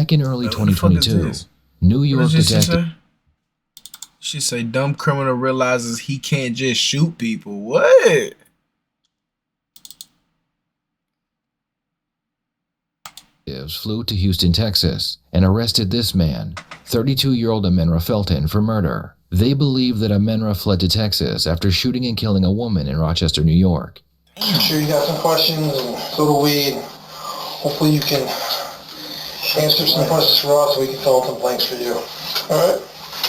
Back in early 2022, New York detective... She say dumb criminal realizes he can't just shoot people. What? Flew to Houston, Texas, and arrested this man, 32-year-old Amenra Felton, for murder. They believe that Amenra fled to Texas after shooting and killing a woman in Rochester, New York. I'm sure you got some questions, and so do we. Hopefully you can answer some questions for us so we can fill in some blanks for you. Alright?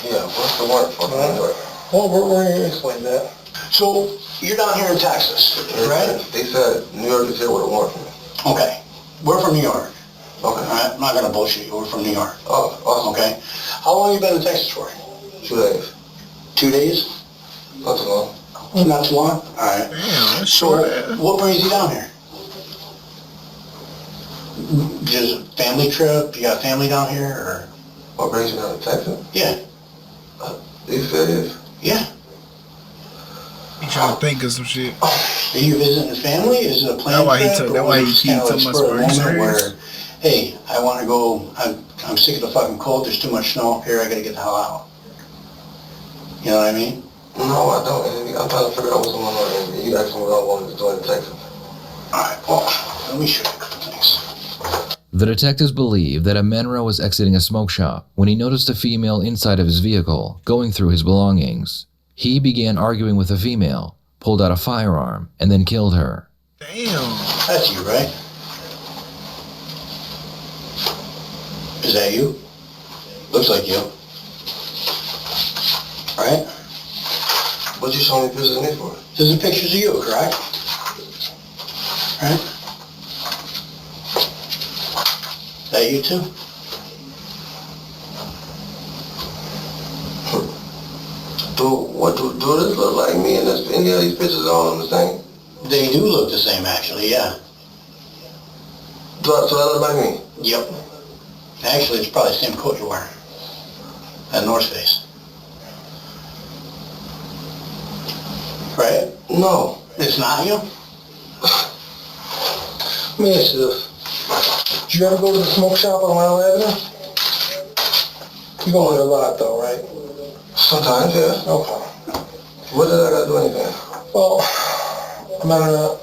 Yeah, what's the warrant for? Well, we're going to explain that. So, you're down here in Texas, right? They said New York is here with a warrant for me. Okay. We're from New York. Okay. Alright? I'm not going to bullshit you. We're from New York. Oh, awesome. Okay. How long have you been in Texas for? 2 days. 2 days? Not too long. Not too long? Alright. Damn, so, what brings you down here? Just a family trip? You got family down here, or? What brings you down to Texas? Yeah. Are you serious? Yeah. He trying to think of some shit. Are you visiting family? Is it a planned trip? That's why he keeps telling us where, hey, I want to go, I'm sick of the fucking cold, there's too much snow up here, I gotta get the hell out. You know what I mean? No, I don't. I'm trying to figure out what's going on, and you actually what I wanted to do in Texas. Alright, well, let me show you a couple things. The detectives believe that Amenra was exiting a smoke shop when he noticed a female inside of his vehicle going through his belongings. He began arguing with the female, pulled out a firearm, and then killed her. Damn. That's you, right? Is that you? Looks like you. Right? What'd you show me pictures of me for? These are pictures of you, correct? Right? That you too? Do this look like me and any of these pictures all the same? They do look the same, actually, yeah. So that look like me? Yep. Actually, it's probably the same coat you're wearing. At North Face. Right? No. It's not you? Let me ask you this. Did you ever go to the smoke shop on Mile Avenue? You go there a lot though, right? Sometimes, yeah. Okay. What did I gotta do anything? Well,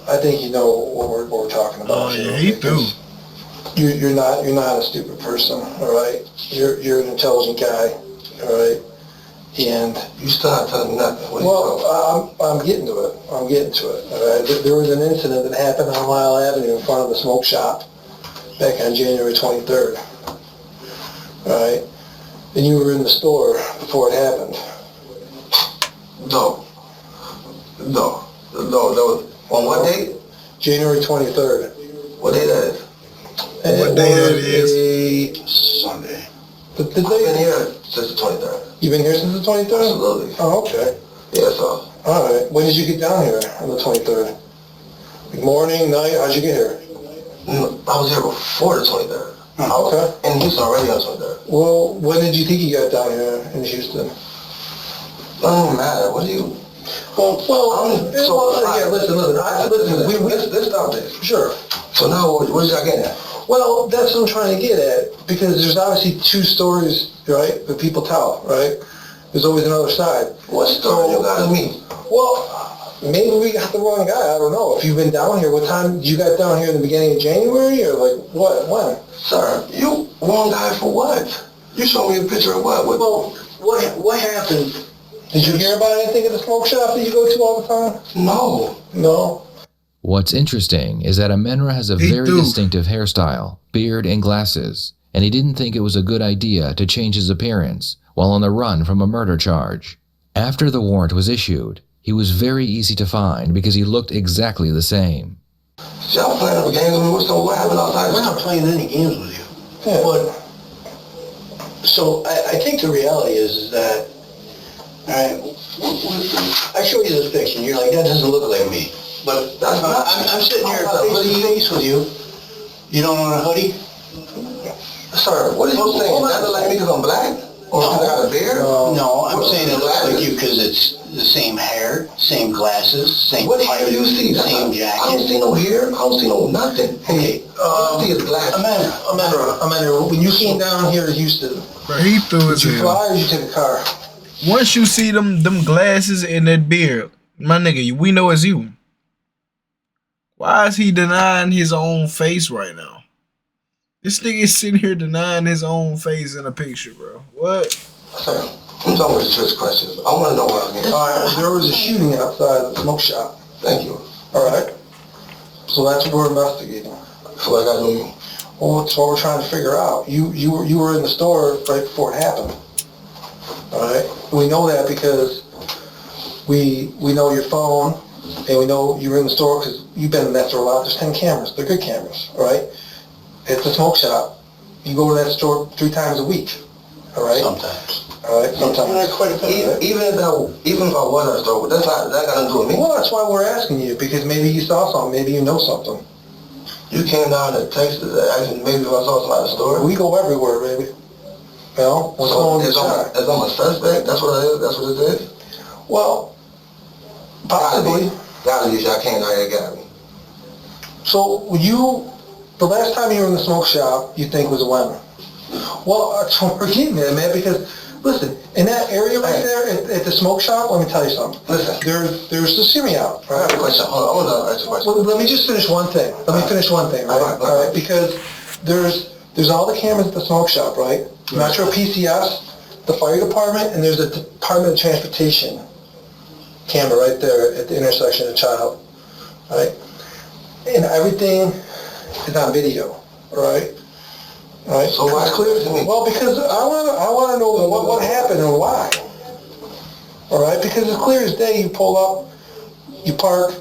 I think you know what we're talking about. Oh yeah, he do. You're not a stupid person, all right? You're an intelligent guy, all right? And you still not telling me nothing. Well, I'm getting to it. All right? There was an incident that happened on Mile Avenue in front of the smoke shop back on January 23rd. All right? And you were in the store before it happened. No. That was on what date? January 23rd. What day that is? What day that is? Sunday. I've been here since the 23rd. You've been here since the 23rd? Absolutely. Oh, okay. Yeah, so. All right. When did you get down here on the 23rd? Like morning, night? How'd you get here? I was here before the 23rd. Okay. And Houston already on 23rd. Well, when did you think you got down here in Houston? It doesn't matter. What do you... Listen, let's stop this. Sure. So now, what did y'all get at? Well, that's what I'm trying to get at, because there's obviously two stories, right, that people tell, right? There's always another side. What story you got of me? Well, maybe we got the wrong guy. I don't know. If you've been down here, what time, you got down here in the beginning of January, or like, what, when? Sir, you wrong guy for what? You showed me a picture of what? Well, what happened? Did you hear about anything at the smoke shop that you go to all the time? No. What's interesting is that Amenra has a very distinctive hairstyle, beard, and glasses, and he didn't think it was a good idea to change his appearance while on the run from a murder charge. After the warrant was issued, he was very easy to find because he looked exactly the same. Y'all playing up games with me? What happened outside? We're not playing any games with you. Yeah. But, so I think the reality is that, alright, I show you this picture and you're like, that doesn't look like me. But that's not, I'm sitting here face to face with you. You don't own a hoodie? Sir, what are you saying? That look like me because I'm black? Or because I got a beard? No, I'm saying it looks like you because it's the same hair, same glasses, same what hair do you see? Same jacket. I don't see no hair. I don't see no nothing. Hey, all I see is glasses. Amanda, when you came down here to Houston, Bro, he threw his did you fly or did you take a car? Once you see them glasses and that beard, my nigga, we know it's you. Why is he denying his own face right now? This nigga is sitting here denying his own face in a picture, bro. What? Sir, I'm talking about the trick questions. I want to know what I'm here. Alright, there was a shooting outside the smoke shop. Thank you. Alright? So that's what we're investigating. So what I got to do? Well, that's what we're trying to figure out. You were in the store right before it happened. Alright? We know that because we know your phone, and we know you were in the store because you've been in that store a lot. There's 10 cameras. They're good cameras, alright? It's a smoke shop. You go to that store 3 times a week, alright? Sometimes. Alright, sometimes. Even if I was at a store, that got nothing to do with me. Well, that's why we're asking you, because maybe you saw something, maybe you know something. You came down to Texas asking maybe if I saw somebody at the store? We go everywhere, baby. You know? So it's on a suspect? That's what it is? That's what it is? Well, possibly. Gotta be. I can't know you got me. So, the last time you were in the smoke shop, you think was when? Well, that's what we're getting at, man, because, listen, in that area right there, at the smoke shop, let me tell you something. Listen. There's the semi-out, right? I have a question. Hold on, I have a question. Well, let me just finish one thing. Right? All right, because there's all the cameras at the smoke shop, right? Metro PCS, the fire department, and there's a Department of Transportation camera right there at the intersection of Child, right? And everything is on video, right? Right. So why clear to me? Well, because I want to know what happened and why. All right, because it's clear as day. You pull up, you park,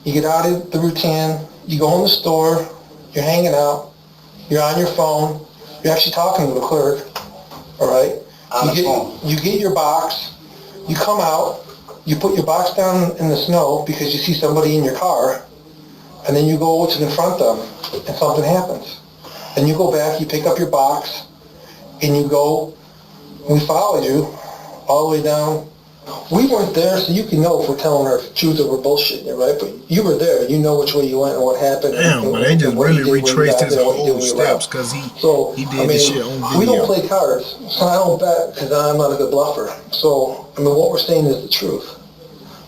you get out of the routine, you go in the store, you're hanging out, you're on your phone, you're actually talking to the clerk. All right. You get your box, you come out, you put your box down in the snow because you see somebody in your car, and then you go to confront them, and something happens. And you go back, you pick up your box, and you go, we followed you all the way down. We weren't there, so you can know if we're telling our truth or we're bullshitting it, right? But you were there, you know which way you went and what happened. Damn, but they just really retraced his whole steps because he did this shit on video. We don't play cards, so I don't bet because I'm not a good bluffer. So, I mean, what we're saying is the truth.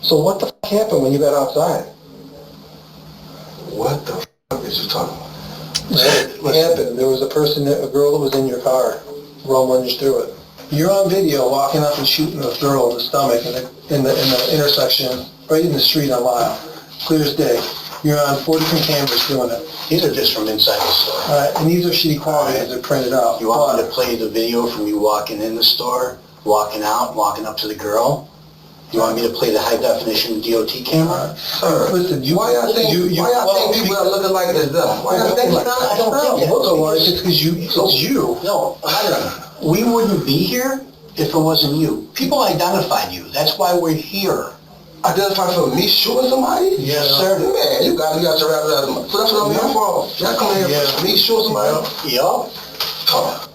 So what the fuck happened when you got outside? What the fuck is you talking about? What happened? There was a girl that was in your car, rumbling you through it. You're on video walking up and shooting a girl in the stomach in the intersection, right in the street on Lyle. Clear as day. You're on 4 different cameras doing it. These are just from inside the store. Alright, and these are shitty quality as they're printed out. You want me to play the video from you walking in the store, walking out, walking up to the girl? You want me to play the high definition DOT camera? Sir, listen, why y'all think people are looking like this though? Why y'all think like that? I don't think it looks like it's because it's you. No, we wouldn't be here if it wasn't you. People identified you. That's why we're here. Identified for me shooting somebody? Yes, sir. Man, you got to wrap it up. So that's what I'm here for. Y'all come here for me shooting somebody? Yup.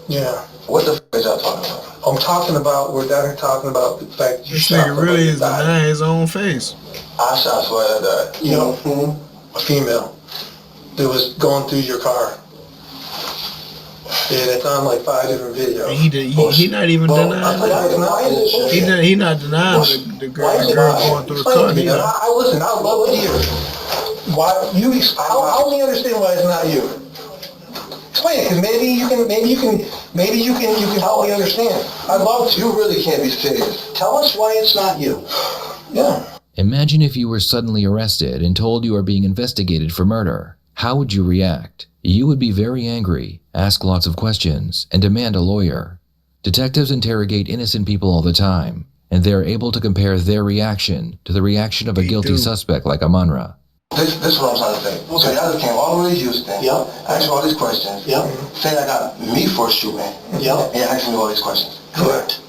Yeah. What the f*** is y'all talking about? I'm talking about, we're down here talking about the fact that you This shot nigga really is denying his own face. I shot somebody that died. You know, a female that was going through your car. And it's on like 5 different videos. He not even denying it. He not denying the girl going through the car. Listen, I'd love to hear why help me understand why it's not you. Explain it, because maybe you can help me understand. I'd love to. You really can't be serious. Tell us why it's not you. Yeah. Imagine if you were suddenly arrested and told you are being investigated for murder. How would you react? You would be very angry, ask lots of questions, and demand a lawyer. Detectives interrogate innocent people all the time, and they are able to compare their reaction to the reaction of a guilty suspect like Amanra. This is what I'm trying to say. Okay. So y'all just came all the way to Houston. Yep. Asked me all these questions. Yep. Saying I got me for a shooting. Yep. And asking me all these questions. Correct.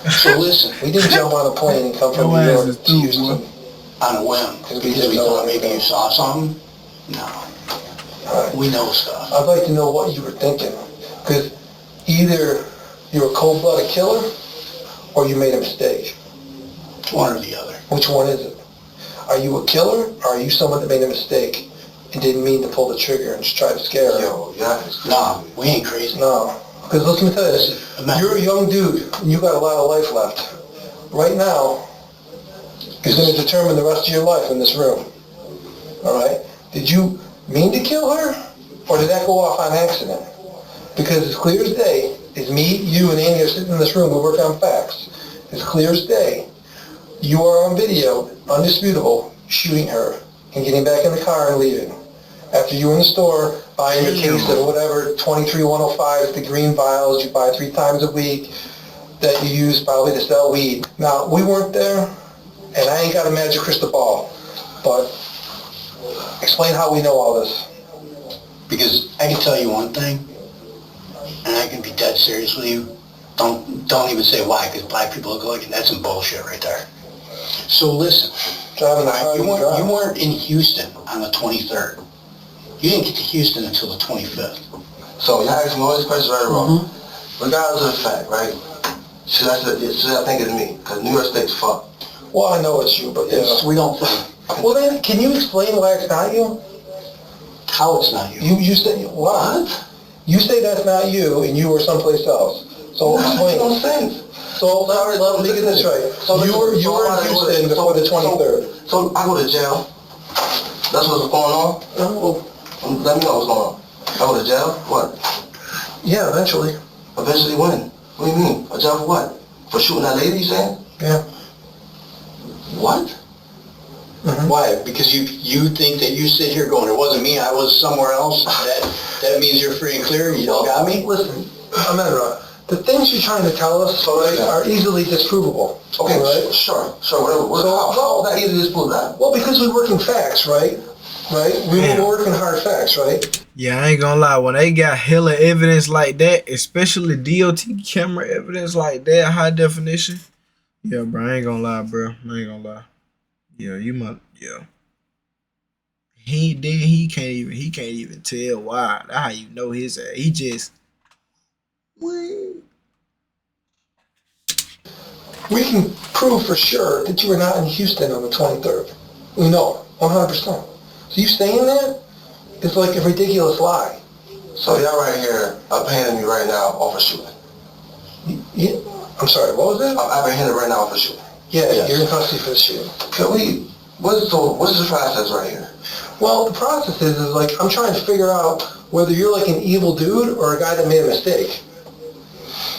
So listen, we didn't jump on a plane and come from New York to Houston. On a whim. Because we thought maybe you saw something? No. We know stuff. I'd like to know what you were thinking. Because either You're a cold-blooded killer, or you made a mistake? One or the other. Which one is it? Are you a killer, or are you someone that made a mistake and didn't mean to pull the trigger and just tried to scare her? Yo, nah, we ain't crazy. No. Because let me tell you this. You're a young dude, and you got a lot of life left. Right now is going to determine the rest of your life in this room. All right? Did you mean to kill her, or did that go off on accident? Because as clear as day, is me, you, and Andy are sitting in this room, we work on facts. As clear as day, you are on video, undisputable, shooting her and getting back in the car and leaving. After you were in the store, buying your case of whatever, 23105, the green vials you buy 3 times a week that you use probably to sell weed. Now, we weren't there, and I ain't got a magic crystal ball, but explain how we know all this. Because I can tell you one thing, and I can be dead serious with you. Don't even say why, because black people go like, that's some bullshit right there. So listen, you weren't in Houston on the 23rd. You didn't get to Houston until the 25th. So y'all ask me all these questions right or wrong. Regardless of the fact, right? Should I think it's me? Because New York State's fucked. Well, I know it's you, but We don't think. Well then, can you explain why it's not you? How it's not you? You say, what? You say that's not you, and you were someplace else. So explain. No sense. So let me get this right. So you were in Houston before the 23rd. So I go to jail. That's what's going on? Let me know what's going on. I go to jail? What? Yeah, eventually. Eventually when? What do you mean? A jail for what? For shooting that lady, you saying? Yeah. What? Why? Because you think that you sit here going, it wasn't me, I was somewhere else. That means you're free and clear. You don't got me? Listen, Amanda, the things you're trying to tell us are easily disprovable. Okay, right? Sure, whatever. How is that easy to disprove that? Well, because we work in facts, right? We were working hard facts, right? Yeah, I ain't gonna lie. When they got hella evidence like that, especially DOT camera evidence like that, high definition. Yeah, bro, I ain't gonna lie, bro. I ain't gonna lie. Yeah, He can't even tell why. That's how you know his ass. He just We can prove for sure that you were not in Houston on the 23rd. We know, 100%. So you saying that is like a ridiculous lie. So y'all right here apprehending me right now off of shooting. Yeah. I'm sorry, what was that? I'm apprehended right now off of shooting. Yeah, you're in custody for the shooting. What's the process right here? Well, the process is like, I'm trying to figure out whether you're like an evil dude or a guy that made a mistake.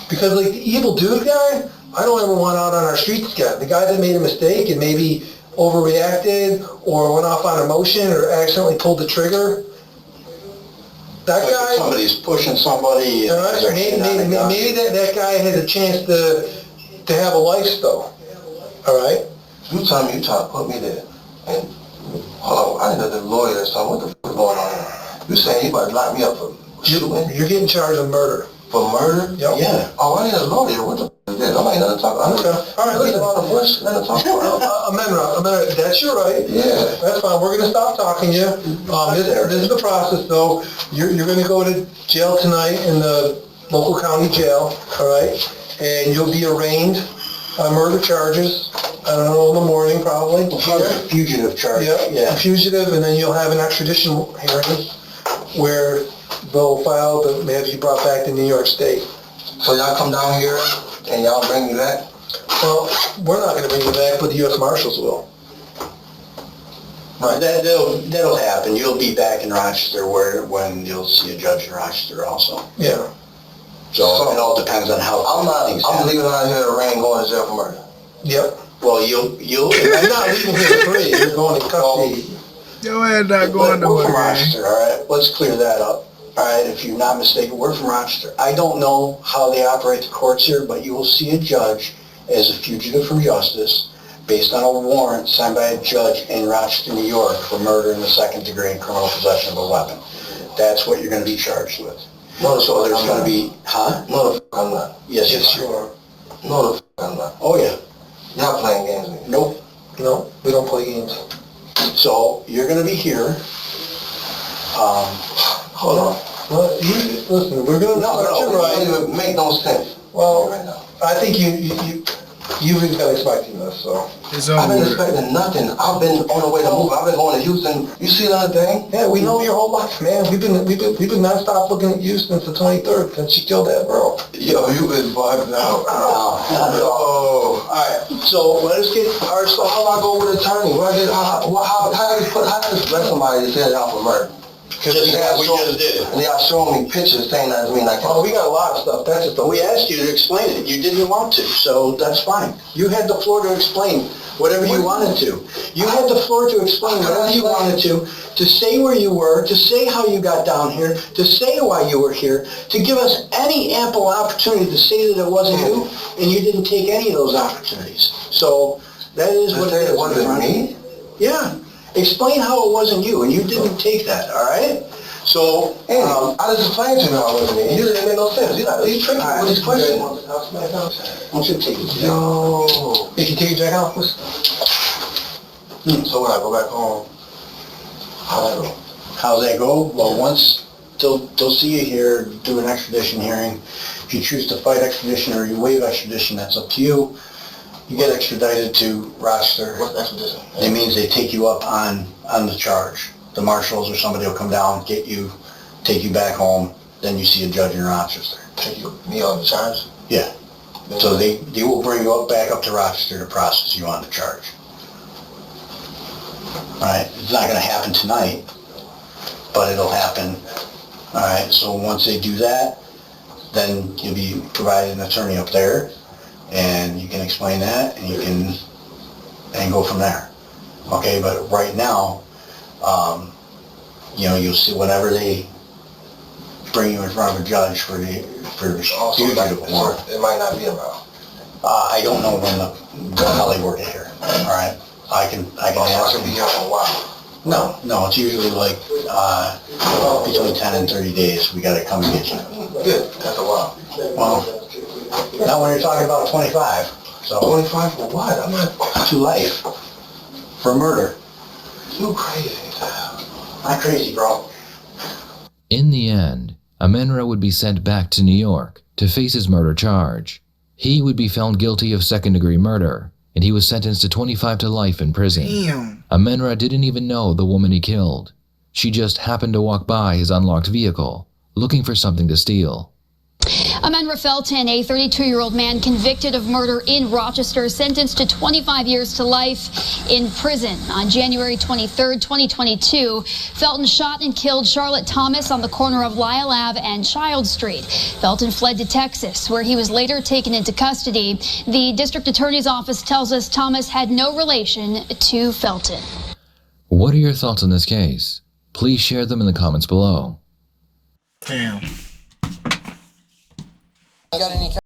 Because like the evil dude guy, I don't ever want out on our streets again. The guy that made a mistake and maybe overreacted or went off on emotion or accidentally pulled the trigger. That like guy... Somebody's pushing somebody. Maybe that guy had a chance to have a life though. All right? You tell me you try to put me there. And hold on, I ain't a lawyer or something. What the fuck is going on here? You saying you about to lock me up for shooting? You're getting charged with murder. For murder? Yep. Yeah. Oh, I ain't a lawyer. What the fuck is that? I ain't nothing to talk about. Okay. All right, listen. Let us talk about. Amendment, that's your right. Yeah. That's fine. We're going to stop talking to you. This is the process, though. You're going to go to jail tonight in the local county jail, all right? And you'll be arraigned on murder charges. I don't know, in the morning, probably. Fugitive charge. Yeah. Fugitive, and then you'll have an extradition hearing where they'll file to have you brought back to New York State. So y'all come down here and y'all bring me back? Well, we're not going to bring you back, but the U.S. Marshals will. Right. That'll happen. You'll be back in Rochester when you'll see a judge in Rochester also. Yeah. So it all depends on how I'm happen. leaving out here arraigned going to jail for murder. Yep. Well, you'll You're not leaving here free. You're going to custody. your ass not going We're nowhere. from Rochester, all right? Let's clear that up. All right, if you're not mistaken, we're from Rochester. I don't know how they operate the courts here, but you will see a judge as a fugitive from justice based on a warrant signed by a judge in Rochester, New York for murder in the second degree and criminal possession of a weapon. That's what you're going to be charged with. No, So there's going to be, huh? No, the fuck I'm not. Yes, you are. No, the fuck I'm not. Oh, yeah. Y'all playing games with me. Nope. No, we don't play games. So you're going to be here. Hold on. Well, listen, we're gonna. No, it don't even make no sense. Well, Right now. I think you've been expecting this, so. It's I've been over. expecting nothing. I've been on the way to move. I've been going to Houston. You see the other thing? Yeah, we know your whole life, man. We've been nonstop looking at you since the 23rd, since she killed that girl. Yo, you been bugged out. Oh, all right. So let us get our So how do I go with attorney? How do I arrest somebody that said out for murder? Just like we just did. And they are showing me pictures saying that doesn't mean I Oh, can. we got a lot of stuff. That's just We asked you to explain it. You didn't want to, so that's fine. You had the floor to explain whatever you wanted to. You had the floor to explain whatever you wanted to say where you were, to say how you got down here, to say why you were here, to give us any ample opportunity to say that it wasn't you, and you didn't take any of those opportunities. So that is what it is. It wasn't me? Yeah. Explain how it wasn't you, and you didn't take that, all right? So, I just explained to you how it wasn't me. You didn't make no sense. You tricked me with these questions. I want you to take it. Yo. You can take your jack off. So when I go back home, how'd I go? How's that go? Well, once they'll see you here, do an extradition hearing. If you choose to fight extradition or you waive extradition, that's up to you. You get extradited to Rochester. What's extradition? It means they take you up on the charge. The marshals or somebody will come down, get you, take you back home, then you see a judge in Rochester. Take me on the charge? Yeah. So they will bring you back up to Rochester to process you on the charge. Alright, it's not going to happen tonight, but it'll happen. Alright, so once they do that, then you'll be provided an attorney up there, and you can explain that, and you can go from there. Okay, but right now, you'll see whenever they bring you in front of a judge for the fugitive warrant. It might not be around. I don't know how they work it here. All right, I can ask I could be them. here for a while. No, it's usually like between 10 and 30 days. We got to come and get you. Good, that's a while. Well, not when you're talking about 25. So 25 for what? I'm not to life for murder. too crazy. Not crazy, bro. In the end, Amenra would be sent back to New York to face his murder charge. He would be found guilty of second-degree murder, and he was sentenced to 25 to life in prison. Damn. Amenra didn't even know the woman he killed. She just happened to walk by his unlocked vehicle, looking for something to steal. Amenra Felton, a 32-year-old man convicted of murder in Rochester, sentenced to 25 years to life in prison. On January 23rd, 2022, Felton shot and killed Charlotte Thomas on the corner of Lyle Ave and Child Street. Felton fled to Texas, where he was later taken into custody. The district attorney's office tells us Thomas had no relation to Felton. What are your thoughts on this case? Please share them in the comments below. Damn. Got any